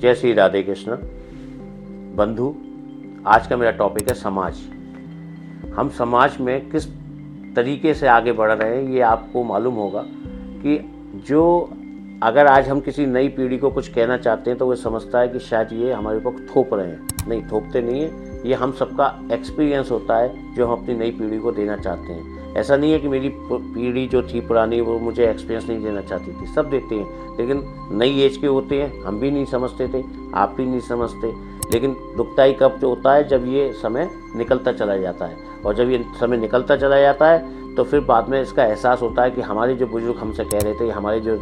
जय श्री राधे कृष्ण। बंधु, आज का मेरा टॉपिक है समाज। हम समाज में किस तरीके से आगे बढ़ रहे हैं ये आपको मालूम होगा कि जो अगर आज हम किसी नई पीढ़ी को कुछ कहना चाहते हैं तो वो समझता है कि शायद ये हमारे ऊपर थोप रहे हैं। नहीं, थोपते नहीं है, ये हम सबका एक्सपीरियंस होता है जो हम अपनी नई पीढ़ी को देना चाहते हैं। ऐसा नहीं है कि मेरी पीढ़ी जो थी पुरानी वो मुझे एक्सपीरियंस नहीं देना चाहती थी, सब देते हैं, लेकिन नई एज के होते हैं। हम भी नहीं समझते थे, आप भी नहीं समझते, लेकिन दुखदाई कब जो होता है जब ये समय निकलता चला जाता है। और जब ये समय निकलता चला जाता है तो फिर बाद में इसका एहसास होता है कि हमारे जो बुजुर्ग हमसे कह रहे थे, हमारे जो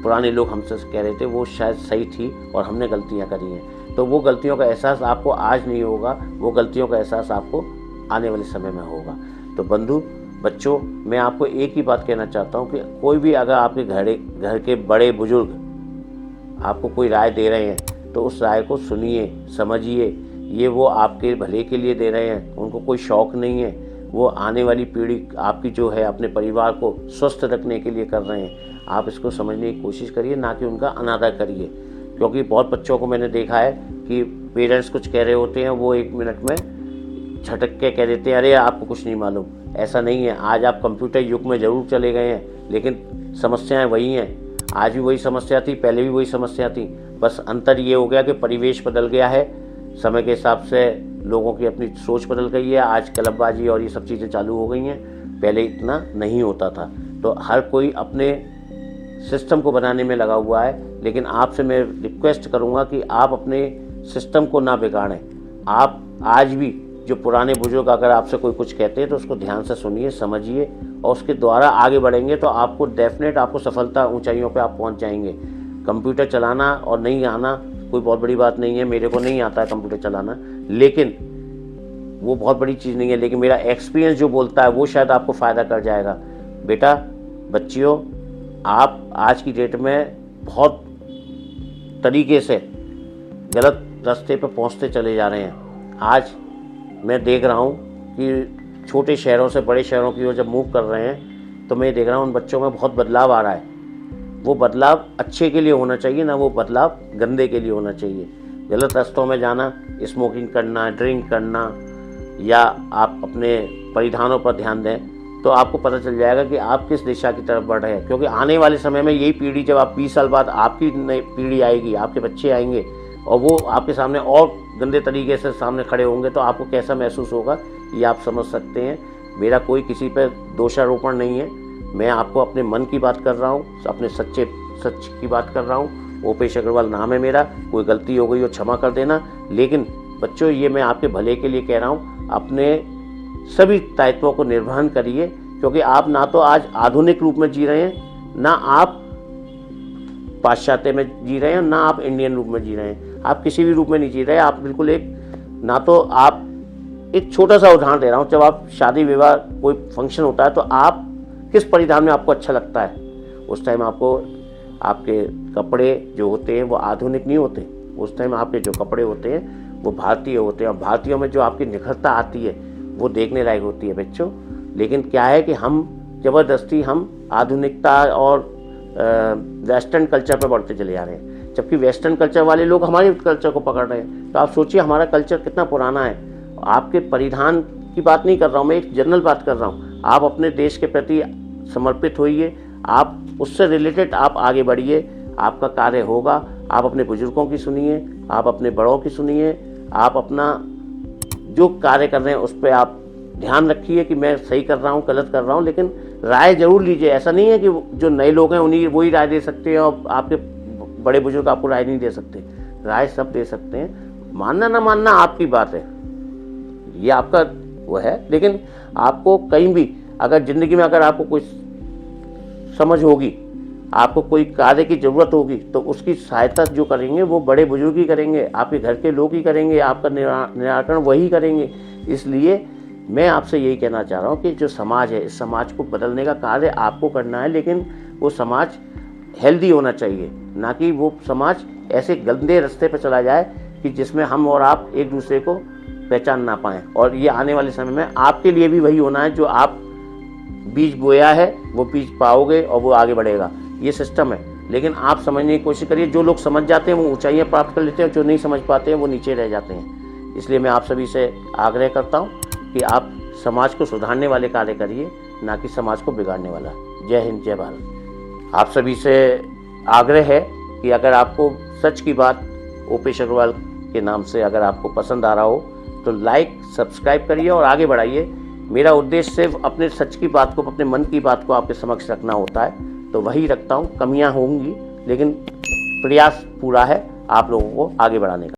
पुराने लोग हमसे कह रहे थे, वो शायद सही थी और हमने गलतियाँ करी हैं। तो वो गलतियों का एहसास आपको आज नहीं होगा, वो गलतियों का एहसास आपको आने वाले समय में होगा। तो बंधु, बच्चों, मैं आपको एक ही बात कहना चाहता हूँ कि कोई भी अगर आपके घर के बड़े बुजुर्ग आपको कोई राय दे रहे हैं तो उस राय को सुनिए, समझिए। ये वो आपके भले के लिए दे रहे हैं, उनको कोई शौक़ नहीं है। वो आने वाली पीढ़ी आपकी जो है अपने परिवार को स्वस्थ रखने के लिए कर रहे हैं। आप इसको समझने की कोशिश करिए, ना कि उनका अनादर करिए। क्योंकि बहुत बच्चों को मैंने देखा है कि पेरेंट्स कुछ कह रहे होते हैं, वो 1 मिनट में झटक के कह देते हैं, अरे आपको कुछ नहीं मालूम। ऐसा नहीं है। आज आप कंप्यूटर युग में ज़रूर चले गए हैं, लेकिन समस्याएं वही हैं। आज भी वही समस्या थी, पहले भी वही समस्या थी। बस अंतर ये हो गया कि परिवेश बदल गया है, समय के हिसाब से लोगों की अपनी सोच बदल गई है। आज क्लबबाजी और ये सब चीज़ें चालू हो गई हैं, पहले इतना नहीं होता था। तो हर कोई अपने सिस्टम को बनाने में लगा हुआ है, लेकिन आपसे मैं रिक्वेस्ट करूँगा कि आप अपने सिस्टम को ना बिगाड़ें। आप आज भी जो पुराने बुजुर्ग अगर आपसे कोई कुछ कहते हैं तो उसको ध्यान से सुनिए, समझिए और उसके द्वारा आगे बढ़ेंगे तो आपको डेफिनेट आपको सफलता ऊंचाइयों पे आप पहुंच जाएंगे। कंप्यूटर चलाना और नहीं आना कोई बहुत बड़ी बात नहीं है। मेरे को नहीं आता है कंप्यूटर चलाना, लेकिन वो बहुत बड़ी चीज़ नहीं है। लेकिन मेरा एक्सपीरियंस जो बोलता है वो शायद आपको फ़ायदा कर जाएगा। बेटा, बच्चियों, आप आज की डेट में बहुत तरीके से गलत रास्ते पर पहुँचते चले जा रहे हैं। आज मैं देख रहा हूँ कि छोटे शहरों से बड़े शहरों की ओर जब मूव कर रहे हैं तो मैं देख रहा हूँ उन बच्चों में बहुत बदलाव आ रहा है। वो बदलाव अच्छे के लिए होना चाहिए, ना वो बदलाव गंदे के लिए होना चाहिए। गलत रास्तों में जाना, स्मोकिंग करना, ड्रिंक करना, या आप अपने परिधानों पर ध्यान दें तो आपको पता चल जाएगा कि आप किस दिशा की तरफ बढ़ रहे हैं। क्योंकि आने वाले समय में यही पीढ़ी, जब आप 20 साल बाद आपकी नई पीढ़ी आएगी, आपके बच्चे आएंगे और वो आपके सामने और गंदे तरीके से सामने खड़े होंगे तो आपको कैसा महसूस होगा ये आप समझ सकते हैं। मेरा कोई किसी पर दोषारोपण नहीं है, मैं आपको अपने मन की बात कर रहा हूँ, अपने सच की बात कर रहा हूँ। ओपेश अग्रवाल नाम है मेरा। कोई गलती हो गई हो क्षमा कर देना। लेकिन बच्चों, ये मैं आपके भले के लिए कह रहा हूँ। अपने सभी दायित्वों को निर्वहन करिए, क्योंकि आप ना तो आज आधुनिक रूप में जी रहे हैं, ना आप पाश्चात्य में जी रहे हैं, ना आप इंडियन रूप में जी रहे हैं। आप किसी भी रूप में नहीं जी रहे। आप बिल्कुल ना तो आप एक छोटा सा उदाहरण दे रहा हूँ, जब आप शादी विवाह कोई फंक्शन होता है तो आप किस परिधान में आपको अच्छा लगता है? उस टाइम आपको आपके कपड़े जो होते हैं वो आधुनिक नहीं होते। उस टाइम आपके जो कपड़े होते हैं वो भारतीय होते हैं, और भारतीयों में जो आपकी निखरता आती है वो देखने लायक होती है बच्चों। लेकिन क्या है कि हम ज़बरदस्ती हम आधुनिकता और वेस्टर्न कल्चर पर बढ़ते चले जा रहे हैं, जबकि वेस्टर्न कल्चर वाले लोग हमारे कल्चर को पकड़ रहे हैं। तो आप सोचिए हमारा कल्चर कितना पुराना है। आपके परिधान की बात नहीं कर रहा हूँ, मैं एक जनरल बात कर रहा हूँ। आप अपने देश के प्रति समर्पित होइए, आप उससे रिलेटेड आप आगे बढ़िए, आपका कार्य होगा। आप अपने बुजुर्गों की सुनिए, आप अपने बड़ों की सुनिए, आप अपना जो कार्य कर रहे हैं उस पर आप ध्यान रखिए कि मैं सही कर रहा हूँ, गलत कर रहा हूँ, लेकिन राय जरूर लीजिए। ऐसा नहीं है कि जो नए लोग हैं उन्हीं वही राय दे सकते हैं और आपके बड़े बुजुर्ग आपको राय नहीं दे सकते। राय सब दे सकते हैं, मानना ना मानना आपकी बात है, ये आपका वो है। लेकिन आपको कहीं भी अगर ज़िंदगी में अगर आपको कोई समझ होगी, आपको कोई कार्य की ज़रूरत होगी, तो उसकी सहायता जो करेंगे वो बड़े बुजुर्ग ही करेंगे, आपके घर के लोग ही करेंगे, आपका निराकरण वही करेंगे। इसलिए मैं आपसे यही कहना चाह रहा हूँ कि जो समाज है, इस समाज को बदलने का कार्य आपको करना है, लेकिन वो समाज हेल्दी होना चाहिए, ना कि वो समाज ऐसे गंदे रास्ते पर चला जाए कि जिसमें हम और आप एक दूसरे को पहचान ना पाएँ। और ये आने वाले समय में आपके लिए भी वही होना है, जो आप बीज बोया है वो बीज पाओगे और वो आगे बढ़ेगा। ये सिस्टम है। लेकिन आप समझने की कोशिश करिए। जो लोग समझ जाते हैं वो ऊंचाइयाँ प्राप्त कर लेते हैं, जो नहीं समझ पाते हैं वो नीचे रह जाते हैं। इसलिए मैं आप सभी से आग्रह करता हूँ कि आप समाज को सुधारने वाले कार्य करिए, ना कि समाज को बिगाड़ने वाला। जय हिंद, जय भारत। आप सभी से आग्रह है कि अगर आपको सच की बात ओपेश अग्रवाल के नाम से अगर आपको पसंद आ रहा हो तो लाइक सब्सक्राइब करिए और आगे बढ़ाइए। मेरा उद्देश्य सिर्फ अपने सच की बात को, अपने मन की बात को आपके समक्ष रखना होता है, तो वही रखता हूँ। कमियाँ होंगी लेकिन प्रयास पूरा है आप लोगों को आगे बढ़ाने का।